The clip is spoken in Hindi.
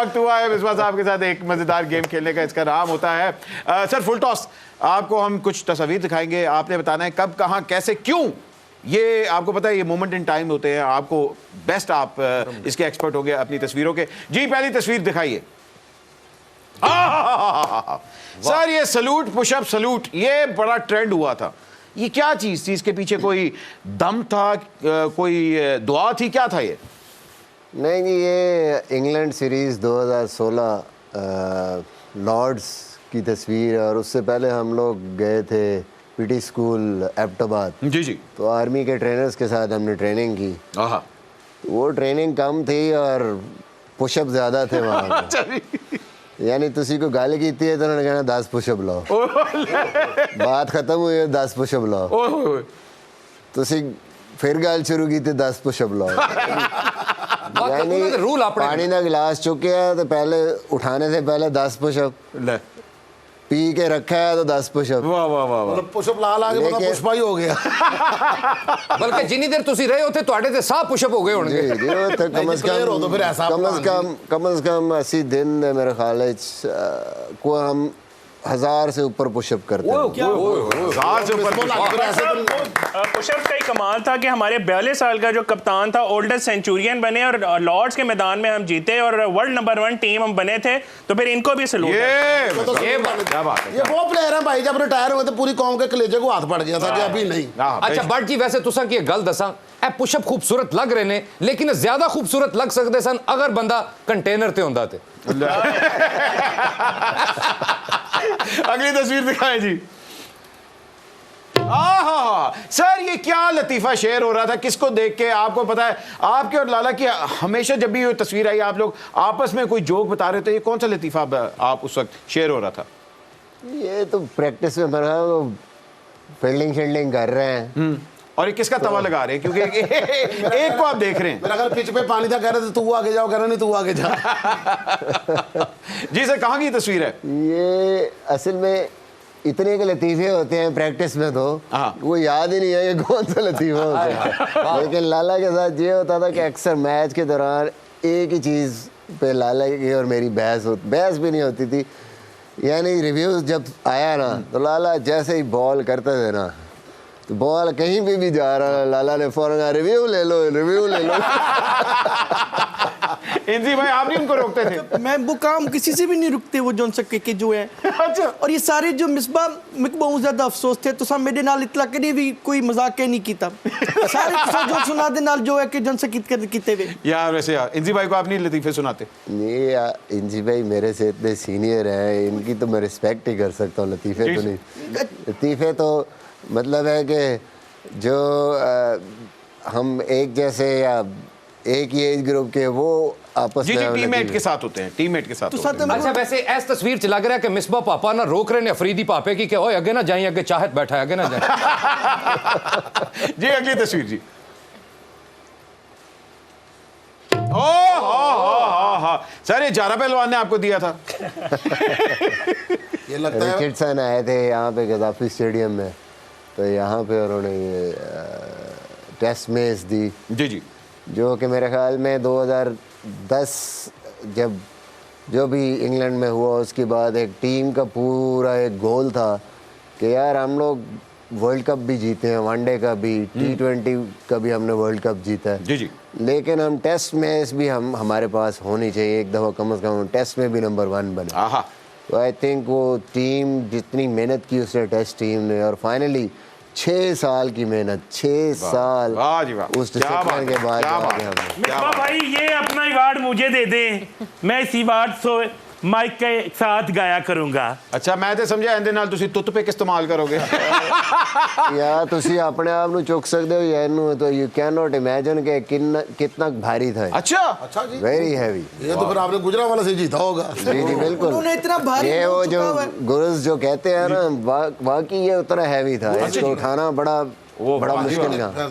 वक्त हुआ है मिसबा साहब के साथ एक मजेदार गेम खेलने का। इसका नाम होता है सर फुल टॉस। आपको हम कुछ तस्वीर दिखाएंगे, आपने बताना है कब, कहां, कैसे, क्यों। ये आपको पता है ये मोमेंट इन टाइम होते हैं। आपको बेस्ट, आप इसके एक्सपर्ट हो गए अपनी तस्वीरों के। जी पहली तस्वीर दिखाइए। सर ये सलूट, पुशअप सलूट, ये बड़ा ट्रेंड हुआ था। ये क्या चीज थी? इसके पीछे कोई दम था, कोई दुआ थी, क्या था ये? नहीं जी, ये इंग्लैंड सीरीज़ 2016 लॉर्ड्स की तस्वीर है। और उससे पहले हम लोग गए थे पीटी स्कूल एबटाबाद। जी जी। तो आर्मी के ट्रेनर्स के साथ हमने ट्रेनिंग की। आहा। तो वो ट्रेनिंग कम थी और पुशअप ज़्यादा थे वहाँ पे। यानी तुसी को गाली की है तो उन्होंने कहना 10 पुशअप लाओ। बात खत्म हुई है 10 पुशअप लाओ। तुसी फिर गाल शुरू की थी 10 पुशअप लाओ। यानी रूल पानी का गिलास चुके है तो पहले उठाने से पहले 10 पुशअप, पी के रखा है तो 10 पुशअप। वाह वाह वाह वाह। पुशअप ला के मतलब पुष्पा ही हो गया। बल्कि जिनी देर तुसी रहे होते ਤੁਹਾਡੇ ਤੇ ਸਾਹ ਪੁਸ਼ਅਪ ਹੋ ਗਏ ਹੋਣਗੇ। जी जी, वो तो कम से कम 80 दिन में मेरे ख्याल है को हम 1000 से ऊपर पुशअप करते हैं। पुशअप का ही कमाल था कि हमारे 42 साल का जो कप्तान था ओल्डेस्ट सेंचुरियन बने और लॉर्ड्स के मैदान में हम जीते और वर्ल्ड नंबर 1 टीम हम बने थे। तो फिर इनको भी सलूट ये क्या बात है। ये वो प्लेयर है भाई, जब रिटायर हुए तो पूरी कौम के कलेजे को हाथ पड़ गया था कि अभी नहीं। अच्छा बट जी, वैसे तुसा की गल दसा, ए पुशअप खूबसूरत लग रहे ने, लेकिन ज्यादा खूबसूरत लग सकते सन अगर बंदा कंटेनर ते होंदा ते। अगली तस्वीर दिखाएं जी। आहा सर ये क्या लतीफा शेयर हो रहा था, किसको देख के? आपको पता है आपके और लाला की हमेशा जब भी ये तस्वीर आई आप लोग आपस में कोई जोक बता रहे थे, ये कौन सा लतीफा आप उस वक्त शेयर हो रहा था? ये तो प्रैक्टिस में मेरा फील्डिंग शील्डिंग कर रहे हैं। और ये किसका तवा लगा रहे हैं? क्योंकि एक को आप देख रहे हैं। मेरा अगर पिच पे पानी था, कह रहे थे तू आगे जाओ, कह रहा नहीं तू आगे जा। जी सर कहाँ की तस्वीर है? ये असल में इतने के लतीफे होते हैं प्रैक्टिस में तो वो याद ही नहीं है कि कौन सा लतीफा होता है। लेकिन लाला के साथ ये होता था कि अक्सर मैच के दौरान एक ही चीज़ पे लाला की और मेरी बहस भी नहीं होती थी। यानी रिव्यूज जब आया ना तो लाला जैसे ही बॉल करते थे ना, तो बॉल कहीं भी जा रहा, लाला ने फौरन रिव्यू ले लो, रिव्यू ले लो। इंजी भाई आप नहीं उनको रोकते थे? मैं वो काम किसी से भी नहीं रुकते, वो जोन सके के जो है। अच्छा। और ये सारे जो मिसबा मुझे बहुत ज्यादा अफसोस थे तो सब मेरे नाल इतला कभी भी कोई मजाक नहीं कीता। सारे तो जो सुना दे नाल जो है कि जोन से कीते हुए यार। वैसे यार इंजी भाई को आप नहीं लतीफे सुनाते? नहीं यार, इंजी भाई मेरे से इतने सीनियर हैं, इनकी तो मैं रिस्पेक्ट ही कर सकता हूँ। लतीफे तो नहीं, लतीफे तो मतलब है कि जो हम एक जैसे या एक ही एज ग्रुप के वो आपस में टीममेट के साथ होते हैं, टीममेट के साथ होते हैं। अच्छा वैसे इस तस्वीर च लग रहा है कि मिसबा पापा ना रोक रहे ने अफरीदी पापे की, ओए आगे ना जाइए, आगे चाहत बैठा है, आगे ना जाए। जी अगली तस्वीर जी। ओ सर ये जारा पहलवान ने आपको दिया था। ये लगता है रिचर्डसन आए थे यहाँ पे गद्दाफी स्टेडियम में, तो यहाँ पे उन्होंने ये टेस्ट मैच दी। जी जी। जो कि मेरे ख्याल में 2010 जब जो भी इंग्लैंड में हुआ उसके बाद एक टीम का पूरा एक गोल था कि यार हम लोग वर्ल्ड कप भी जीते हैं, वनडे का भी, T20 का भी हमने वर्ल्ड कप जीता है। जी जी। लेकिन हम टेस्ट मैच भी हमारे पास होनी चाहिए, एक दफ़ा कम से कम टेस्ट में भी नंबर 1 बने। आहा। तो आई थिंक वो टीम जितनी मेहनत की उसने टेस्ट टीम ने, और फाइनली 6 साल की मेहनत, 6 साल उस डिसिप्लिन के बाद मिसबा भाई ये अपना अवार्ड मुझे दे दें, मैं इसी अवार्ड से माइक के साथ गाया करूंगा। अच्छा मैं तो समझा इंदे नाल तुसी तुत पे इस्तेमाल करोगे। या तुसी अपने आप ਨੂੰ ਚੁੱਕ ਸਕਦੇ ਹੋ या ਇਹਨੂੰ तो यू कैन नॉट इमेजिन कि कितना भारी था। अच्छा जी, वेरी हैवी। ये तो फिर आपने गुजरांवाला से जीता होगा। जी जी बिल्कुल। उन्होंने इतना भारी, ये वो जो गुरुज जो कहते हैं ना, वाकई ये उतना हैवी था, इसको उठाना बड़ा मुश्किल था।